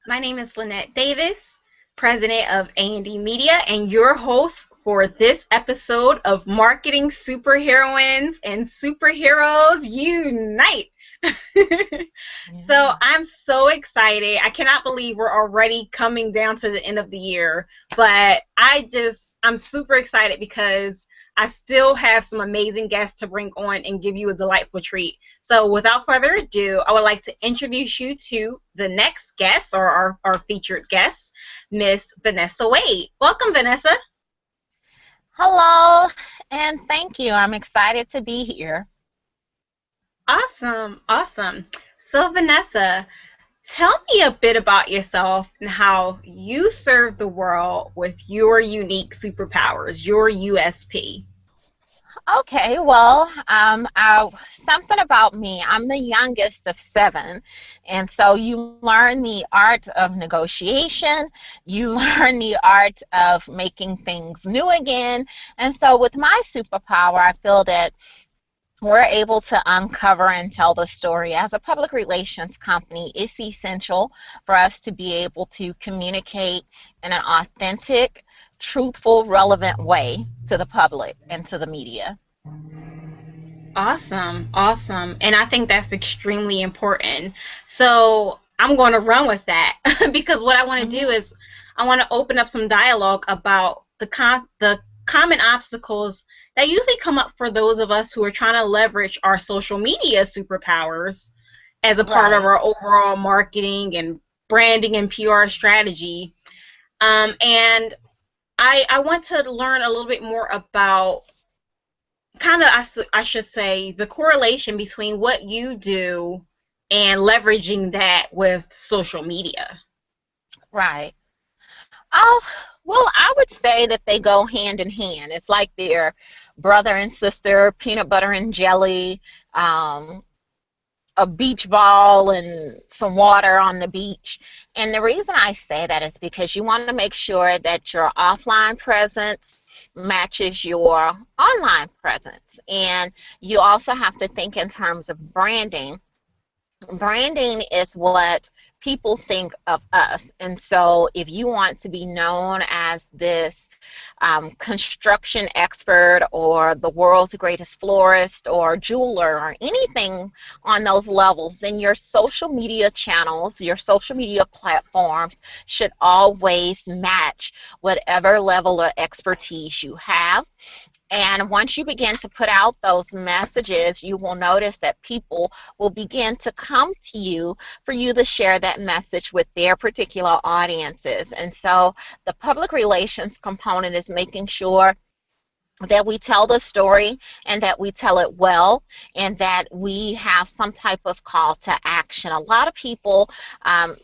My name is Lynette Davis, president of A&D Media, and your host for this episode of Marketing Superheroines and Superheroes Unite. So Yeah. I'm so excited. I cannot believe we're already coming down to the end of the year, but I'm super excited because I still have some amazing guests to bring on and give you a delightful treat. So without further ado, I would like to introduce you to the next guest or our featured guest, Miss Vannessa Wade. Welcome, Vannessa. Hello, and thank you. I'm excited to be here. Awesome, awesome. So Vannessa, tell me a bit about yourself and how you serve the world with your unique superpowers, your USP. Okay, well, something about me. I'm the youngest of seven, and so you learn the art of negotiation. You learn the art of making things new again. And so, with my superpower, I feel that we're able to uncover and tell the story. As a public relations company, it's essential for us to be able to communicate in an authentic, truthful, relevant way to the public and to the media. Awesome, awesome. And I think that's extremely important. So I'm going to run with that because what I want to do Mhm. is I want to open up some dialogue about the common obstacles that usually come up for those of us who are trying to leverage our social media superpowers as a part of Right. our overall marketing and branding and PR strategy. And I want to learn a little bit more about kind of I should say the correlation between what you do and leveraging that with social media. Right. Oh, well, I would say that they go hand in hand. It's like they're brother and sister, peanut butter and jelly. Um, a beach ball and some water on the beach. And the reason I say that is because you want to make sure that your offline presence matches your online presence. And you also have to think in terms of branding. Branding is what people think of us. And so if you want to be known as this construction expert or the world's greatest florist or jeweler or anything on those levels, then your social media channels, your social media platforms should always match whatever level of expertise you have. And once you begin to put out those messages, you will notice that people will begin to come to you for you to share that message with their particular audiences. And so the public relations component is making sure that we tell the story and that we tell it well and that we have some type of call to action. A lot of people,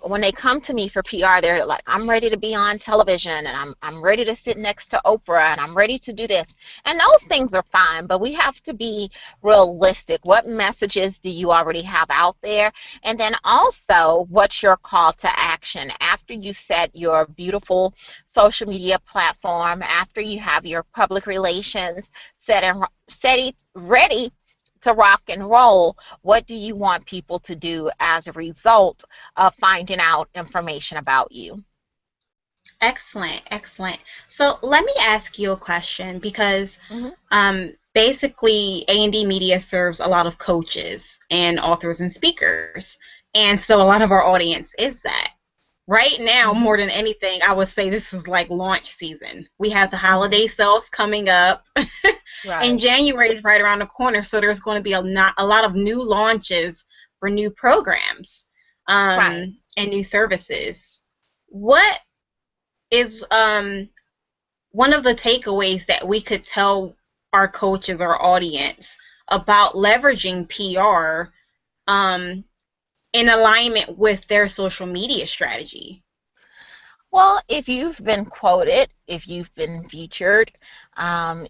when they come to me for PR, they're like, I'm ready to be on television and I'm ready to sit next to Oprah and I'm ready to do this. And those things are fine, but we have to be realistic. What messages do you already have out there? And then also, what's your call to action after you set your beautiful social media platform, after you have your public relations ready to rock and roll? What do you want people to do as a result of finding out information about you? Excellent, excellent. So let me ask you a question because Hmm. basically A&D Media serves a lot of coaches and authors and speakers. And so a lot of our audience is that. Right now, Hmm. more than anything, I would say this is like launch season. We have the Hmm. holiday sales coming up, and Right. January is right around the corner, so there's going to be a lot of new launches for new programs Right. and new services. What is one of the takeaways that we could tell our coaches, our audience, about leveraging PR um, in alignment with their social media strategy? Well, if you've been quoted, if you've been featured,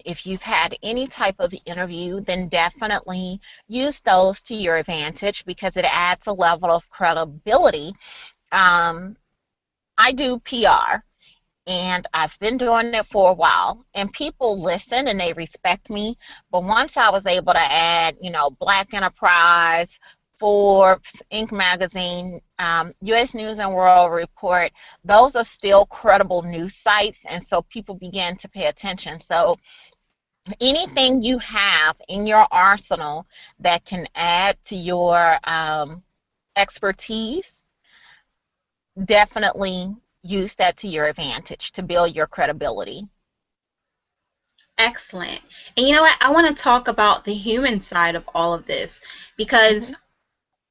if you've had any type of interview, then definitely use those to your advantage because it adds a level of credibility. Um, I do PR and I've been doing it for a while, and people listen and they respect me. But once I was able to add, Black Enterprise, Forbes, Inc. magazine, U.S. News and World Report, those are still credible news sites, and so people began to pay attention. So anything you have in your arsenal that can add to your expertise, definitely use that to your advantage to build your credibility. Excellent. And you know what? I want to talk about the human side of all of this because Hmm.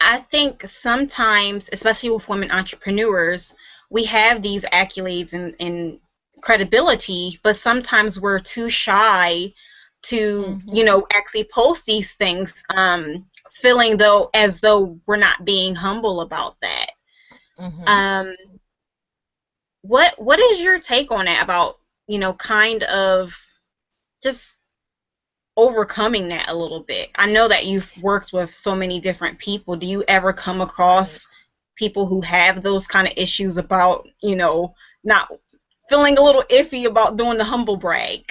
I think sometimes, especially with women entrepreneurs, we have these accolades and credibility, but sometimes we're too shy to, Hmm. actually post these things, feeling though as though we're not being humble about that. Hmm. Um, what is your take on it about, kind of just overcoming that a little bit? I know that you've worked with so many different people. Do you ever come Right. across people who have those kind of issues about, not feeling a little iffy about doing the humble brag?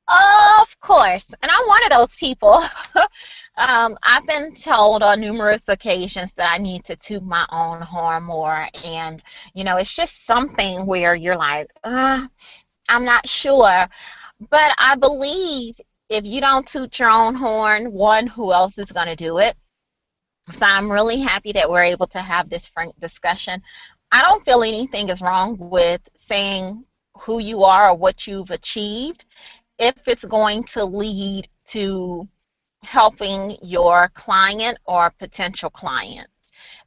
Of course. And I'm one of those people. I've been told on numerous occasions that I need to toot my own horn more. And, it's just something where you're like, I'm not sure. But I believe if you don't toot your own horn, one, who else is going to do it? So I'm really happy that we're able to have this frank discussion. I don't feel anything is wrong with saying who you are or what you've achieved if it's going to lead to helping your client or potential client.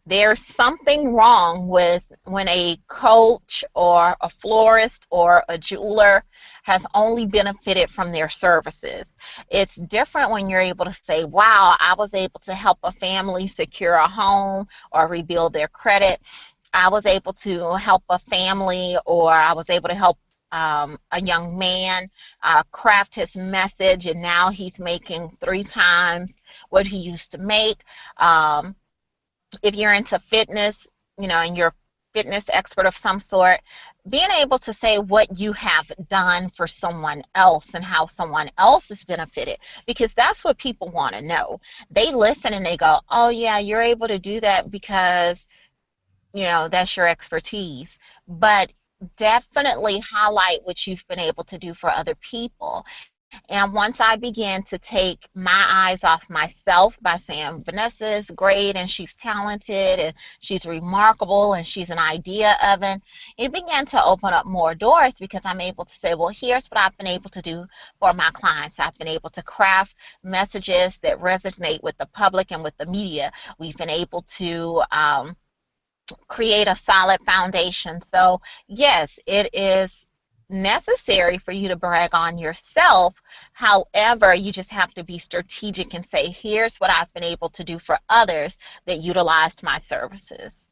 There's something wrong with when a coach or a florist or a jeweler has only benefited from their services. It's different when you're able to say, wow, I was able to help a family secure a home or rebuild their credit. I was able to help a family, or I was able to help a young man craft his message, and now he's making 3 times what he used to make. If you're into fitness, and you're a fitness expert of some sort, being able to say what you have done for someone else and how someone else has benefited, because that's what people want to know. They listen and they go, oh, yeah, you're able to do that because that's your expertise. But definitely highlight what you've been able to do for other people. And once I began to take my eyes off myself by saying, Vannessa is great and she's talented and she's remarkable and she's an idea oven, it began to open up more doors because I'm able to say, well, here's what I've been able to do for my clients. I've been able to craft messages that resonate with the public and with the media. We've been able to create a solid foundation. So, yes, it is necessary for you to brag on yourself. However, you just have to be strategic and say, here's what I've been able to do for others that utilized my services.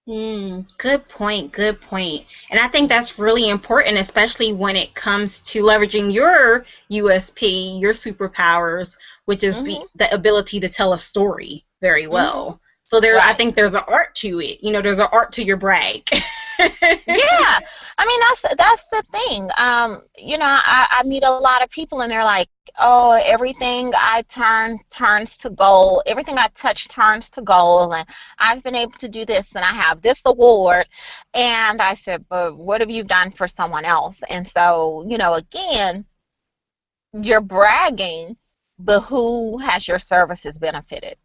Good point. Good point. And I think that's really important, especially when it comes to leveraging your USP, your superpowers, which is Hmm. the ability to tell a story very Hmm. well. So I Right. think there's an art to it. There's an art to your brag. Yeah, I mean that's the thing. I meet a lot of people and they're like, "Oh, everything I turns to gold. Everything I touch turns to gold, and I've been able to do this, and I have this award." And I said, "But what have you done for someone else?" And so, again, you're bragging, but who has your services benefited?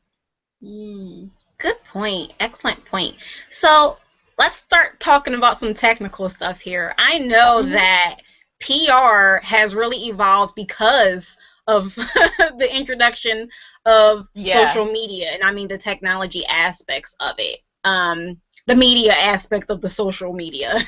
Mm, good point. Excellent point. So let's start talking about some technical stuff here. I know Hmm. that PR has really evolved because of the introduction of Yeah. social media, and I mean the technology aspects of it, the media aspect of the social media.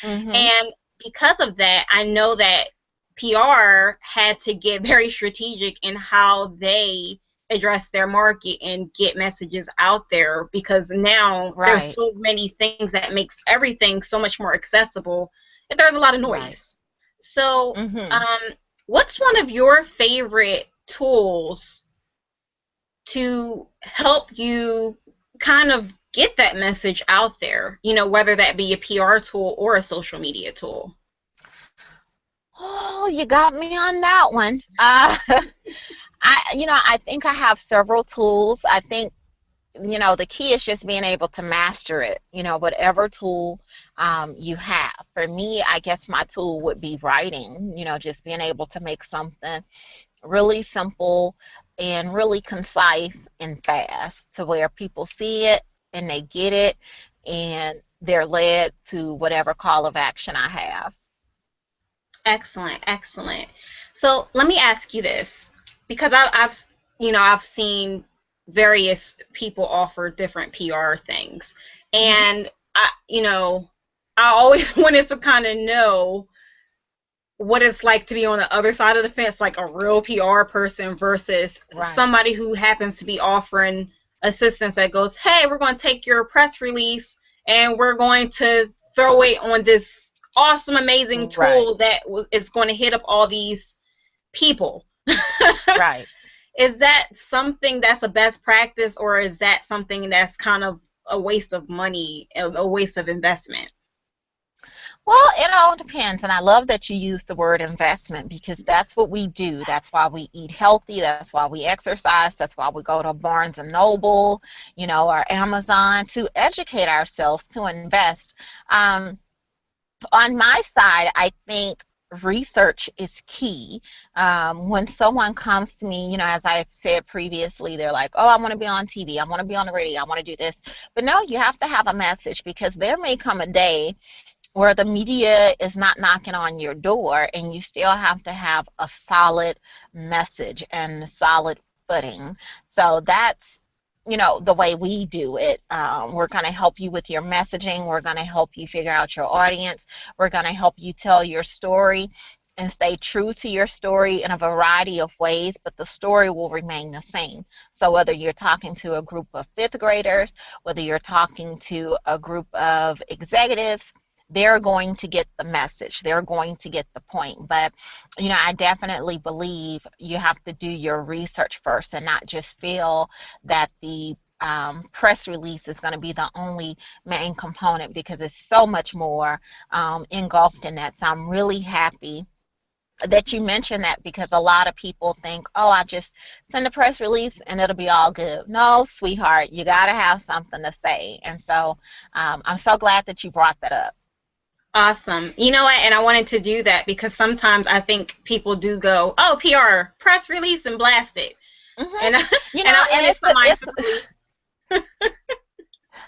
Hmm. And because of that, I know that PR had to get very strategic in how they address their market and get messages out there, because now there's Right. so many things that makes everything so much more accessible and there's a lot of Right. noise. So, Hmm. what's one of your favorite tools to help you kind of get that message out there, whether that be a PR tool or a social media tool? Oh, you got me on that one. I think I have several tools. I think, the key is just being able to master it, whatever tool you have. For me, I guess my tool would be writing, just being able to make something really simple and really concise and fast to where people see it and they get it and they're led to whatever call of action I have. Excellent, excellent. So let me ask you this, because I've seen various people offer different PR things, Hmm. and I always wanted to kind of know what it's like to be on the other side of the fence, like a real PR person versus Right, somebody who happens to be offering assistance that goes, hey, we're going to take your press release and we're going to throw it on this awesome, amazing right, tool that is going to hit up all these people. right. Is that something that's a best practice, or is that something that's kind of a waste of money, a waste of investment? Well, it all depends. And I love that you use the word investment because that's what we do. That's why we eat healthy. That's why we exercise. That's why we go to Barnes and Noble, or Amazon to educate ourselves, to invest. Um, on my side, I think research is key. When someone comes to me, as I've said previously, they're like, oh, I want to be on TV. I want to be on the radio. I want to do this. But no, you have to have a message because there may come a day where the media is not knocking on your door and you still have to have a solid message and a solid footing. So that's the way we do it. We're going to help you with your messaging. We're going to help you figure out your audience. We're going to help you tell your story and stay true to your story in a variety of ways, but the story will remain the same. So whether you're talking to a group of fifth graders, whether you're talking to a group of executives, they're going to get the message. They're going to get the point. But, I definitely believe you have to do your research first and not just feel that the press release is going to be the only main component because it's so much more engulfed in that. So I'm really happy that you mentioned that because a lot of people think, oh, I just send a press release and it'll be all good. No, sweetheart, you got to have something to say. And so I'm so glad that you brought that up. Awesome. You know what? And I wanted to do that because sometimes I think people do go, "Oh, PR, press release and blast it," Hmm. and and I And wanted somebody to really.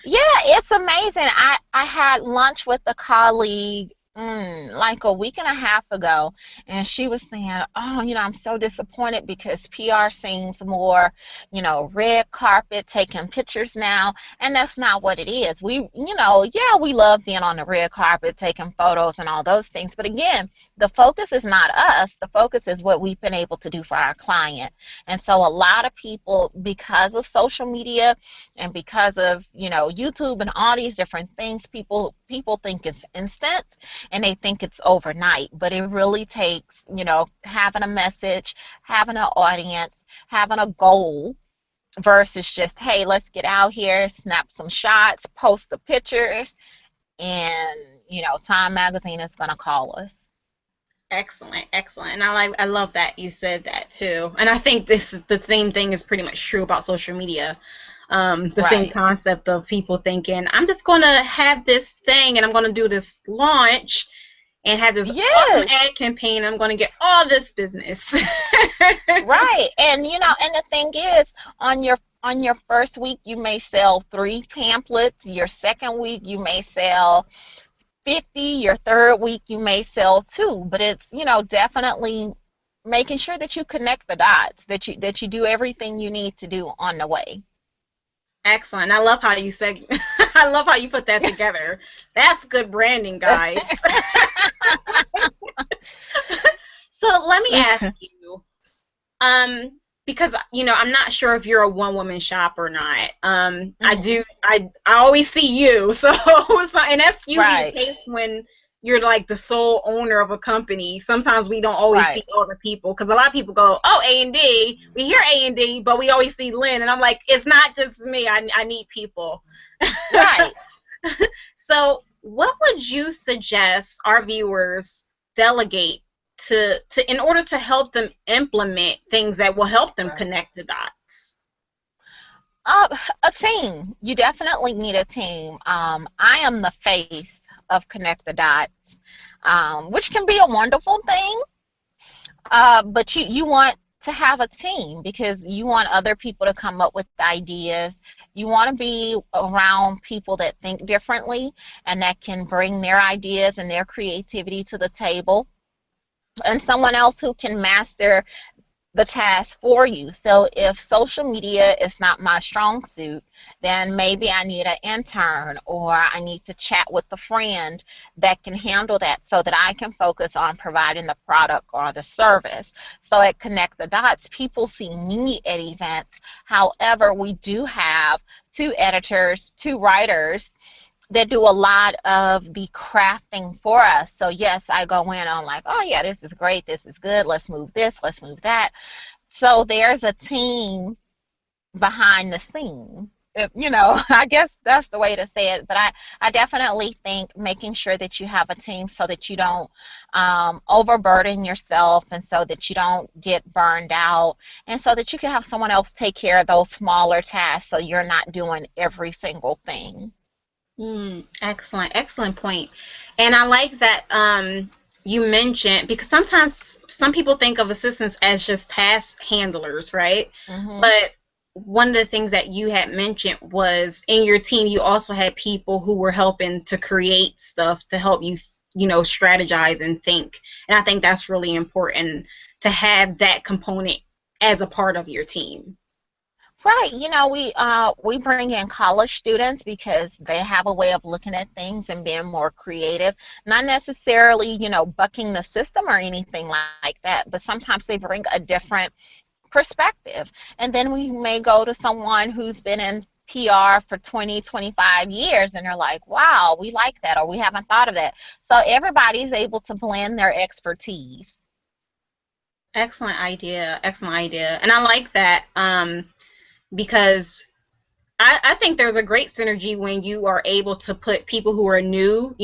yeah, it's amazing. I had lunch with a colleague like a week and a half ago, and she was saying, "Oh, I'm so disappointed because PR seems more, red carpet, taking pictures now, and that's not what it is. Yeah, we love being on the red carpet, taking photos and all those things, but again, the focus is not us. The focus is what we've been able to do for our client, and so a lot of people, because of social media." And because of YouTube and all these different things, people think it's instant and they think it's overnight, but it really takes having a message, having an audience, having a goal versus just, hey, let's get out here, snap some shots, post the pictures, and Time Magazine is going to call us. Excellent, excellent. And I love that you said that too. And I think this is the same thing is pretty much true about social media. The same Right. concept of people thinking, I'm just going to have this thing and I'm going to do this launch and have this awesome Yes. ad campaign. I'm going to get all this business. Right. And and the thing is, on your first week you may sell 3 pamphlets, your second week you may sell 50, your third week you may sell 2, but it's, definitely making sure that you connect the dots, that you do everything you need to do on the way. Excellent. I love how you said I love how you put that together. That's good branding, guys. So let me ask you, because I'm not sure if you're a one woman shop or not. I Hmm. do. I always see you, so and that's usually the Right, case when you're like the sole owner of a company. Sometimes we don't always right, see other people because a lot of people go, "Oh, A&D." We hear A&D, but we always see Lynn, and I'm like, it's not just me. I need people. right. So, what would you suggest our viewers delegate to in order to help them implement things that will help them Right. connect the dots? Uh, a team. You definitely need a team. I am the face of Connect the Dots, which can be a wonderful thing. But you want to have a team because you want other people to come up with ideas. You want to be around people that think differently and that can bring their ideas and their creativity to the table, and someone else who can master the task for you. So if social media is not my strong suit, then maybe I need an intern or I need to chat with a friend that can handle that so that I can focus on providing the product or the service. So at Connect the Dots, people see me at events. However, we do have two editors, two writers that do a lot of the crafting for us. So yes, I go in on like, oh yeah, this is great, this is good, let's move this, let's move that. So there's a team behind the scene. I guess that's the way to say it. But I definitely think making sure that you have a team so that you don't overburden yourself and so that you don't get burned out and so that you can have someone else take care of those smaller tasks so you're not doing every single thing. Excellent, excellent point. And I like that you mentioned, because sometimes some people think of assistants as just task handlers, right? Hmm. But one of the things that you had mentioned was in your team you also had people who were helping to create stuff to help you, strategize and think. And I think that's really important to have that component as a part of your team. Right. We bring in college students because they have a way of looking at things and being more creative. Not necessarily, bucking the system or anything like that, but sometimes they bring a different perspective. And then we may go to someone who's been in PR for 20, 25 years and they're like, wow, we like that, or we haven't thought of that. So everybody's able to blend their expertise. Excellent idea. Excellent idea. And I like that because I think there's a great synergy when you are able to put people who are new,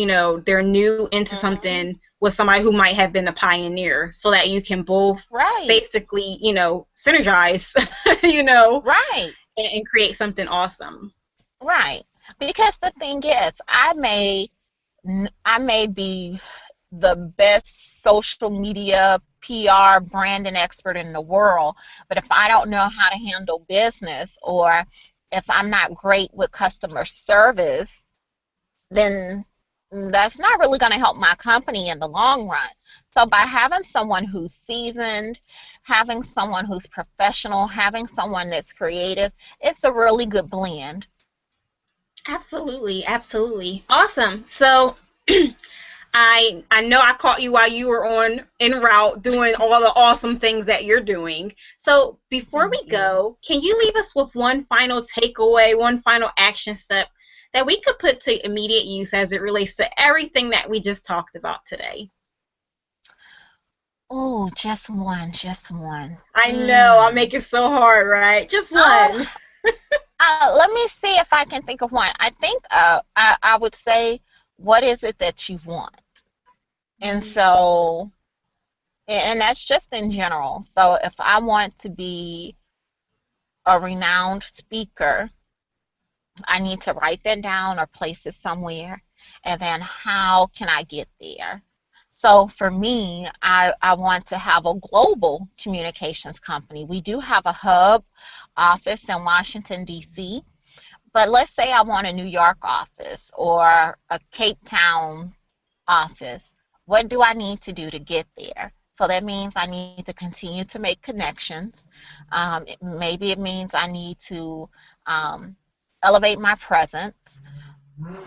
they're new into Hmm. something with somebody who might have been a pioneer so that you can both Right. basically, synergize, you know, Right. and create something awesome. Right. Because the thing is, I may be the best social media PR branding expert in the world, but if I don't know how to handle business or if I'm not great with customer service, then that's not really going to help my company in the long run. So by having someone who's seasoned, having someone who's professional, having someone that's creative, it's a really good blend. Absolutely, absolutely. Awesome. So I know I caught you while you were on en route doing all the awesome things that you're doing. So before we Thank you. go, can you leave us with one final takeaway, one final action step that we could put to immediate use as it relates to everything that we just talked about today? Oh, just one, just one. I know I'll Mm. make it so hard, right? Just Uh, one. Let me see if I can think of one. I think I would say, what is it that you want? And so, and that's just in general. So if I want to be a renowned speaker, I need to write that down or place it somewhere. And then how can I get there? So for me, I want to have a global communications company. We do have a hub office in Washington, D.C., but let's say I want a New York office or a Cape Town office. What do I need to do to get there? So that means I need to continue to make connections. Maybe it means I need to um, elevate my presence.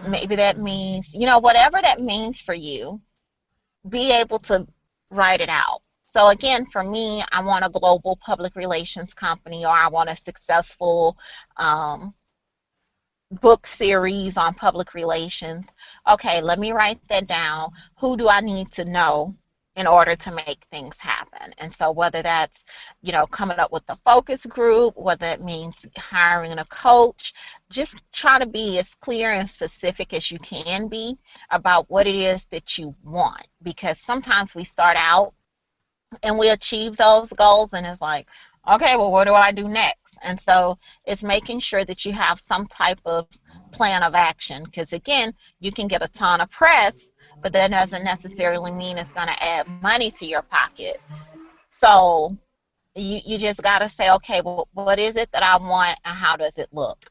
Maybe that means, whatever that means for you, be able to write it out. So again, for me, I want a global public relations company, or I want a successful um, book series on public relations. Okay, let me write that down. Who do I need to know in order to make things happen? And so whether that's, coming up with a focus group, whether it means hiring a coach, just try to be as clear and specific as you can be about what it is that you want. Because sometimes we start out and we achieve those goals, and it's like, okay, well, what do I do next? And so it's making sure that you have some type of plan of action, because again, you can get a ton of press, but that doesn't necessarily mean it's going to add money to your pocket. So you just got to say, okay, well, what is it that I want and how does it look?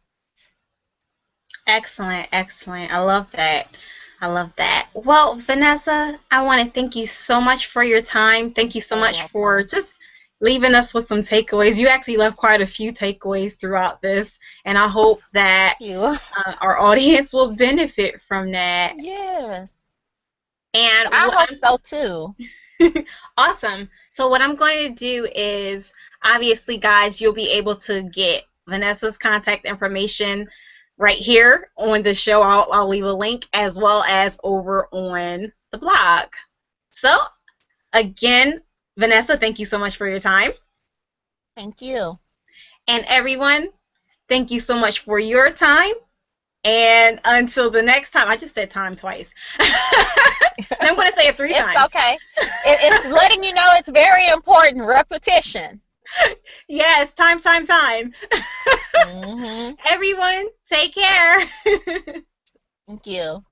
Excellent, excellent. I love that. I love that. Well, Vannessa, I want to thank you so much for your time. Thank you so So much for welcome. just leaving us with some takeaways. You actually left quite a few takeaways throughout this, and I hope that You. our audience will benefit from that. Yes, And I what hope so too. Awesome. So what I'm going to do is, obviously, guys, you'll be able to get Vannessa's contact information right here on the show. I'll leave a link as well as over on the blog. So again, Vannessa, thank you so much for your time. Thank you. And everyone, thank you so much for your time. And until the next time, I just said time twice. I'm going to say it three It's times. okay. It's letting you know it's very important. Repetition. Yes, time, time, time. Hmm. Everyone, take care. Thank you.